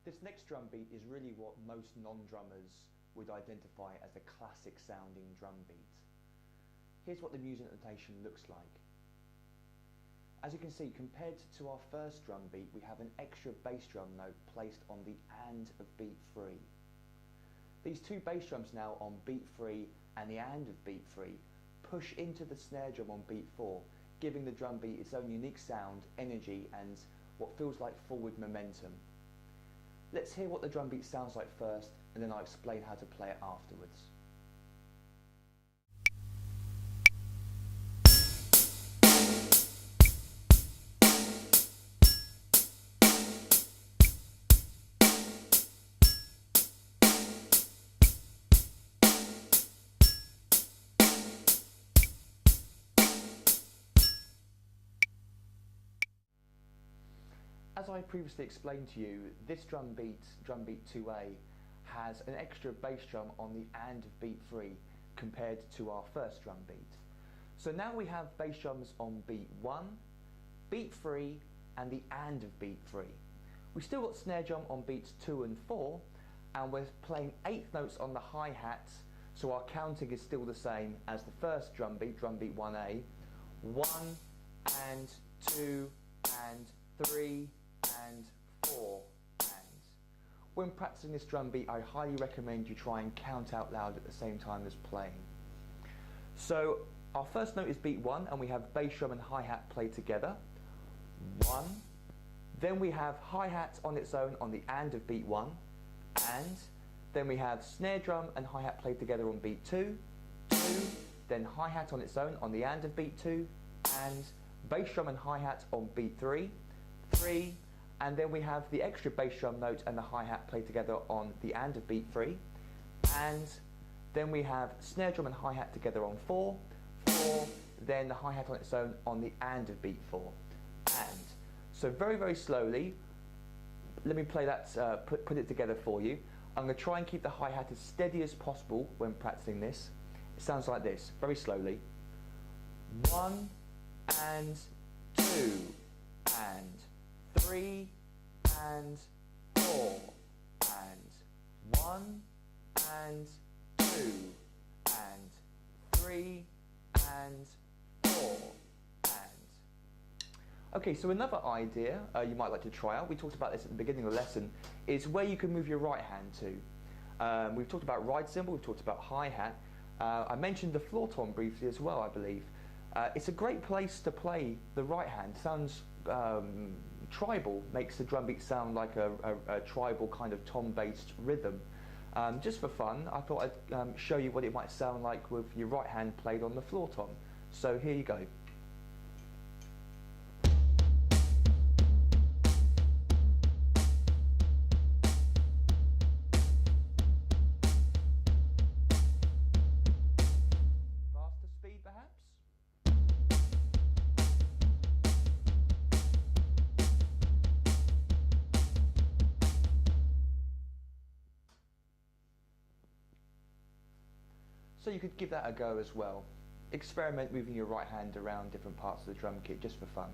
This next drum beat is really what most non-drummers would identify as a classic sounding drum beat. Here's what the music notation looks like. As you can see, compared to our first drum beat, we have an extra bass drum note placed on the and of beat 3. These two bass drums now on beat 3 and the and of beat 3 push into the snare drum on beat 4, giving the drum beat its own unique sound, energy and what feels like forward momentum. Let's hear what the drum beat sounds like first, and then I'll explain how to play it afterwards. As I previously explained to you, this drum beat 2A, has an extra bass drum on the and of beat 3 compared to our first drum beat. So now we have bass drums on beat 1, beat 3 and the and of beat 3. We've still got snare drum on beats 2 and 4, and we're playing 8th notes on the hi-hat, so our counting is still the same as the first drum beat 1A. 1 and 2 and 3 and 4 and. When practicing this drum beat, I highly recommend you try and count out loud at the same time as playing. So our first note is beat 1, and we have bass drum and hi-hat played together. 1. Then we have hi-hat on its own on the and of beat 1, and then we have snare drum and hi-hat played together on beat 2, 2, then hi-hat on its own on the and of beat 2, and bass drum and hi-hat on beat 3, 3, and then we have the extra bass drum note and the hi-hat played together on the and of beat 3, and then we have snare drum and hi-hat together on 4, 4, then the hi-hat on its own on the and of beat 4, and. So very, very slowly, let me play that, put it together for you. I'm going to try and keep the hi-hat as steady as possible when practicing this. It sounds like this, very slowly. 1 and 2 and 3 and 4 and 1 and 2 and 3 and 4 and. Okay, so another idea you might like to try out, we talked about this at the beginning of the lesson, is where you can move your right hand to. We've talked about ride cymbal, we've talked about hi-hat. I mentioned the floor tom briefly as well, I believe. It's a great place to play the right hand. Sounds tribal, makes the drum beat sound like a tribal kind of tom-based rhythm. Just for fun, I thought I'd show you what it might sound like with your right hand played on the floor tom. So here you go. Faster speed perhaps? So you could give that a go as well. Experiment moving your right hand around different parts of the drum kit just for fun.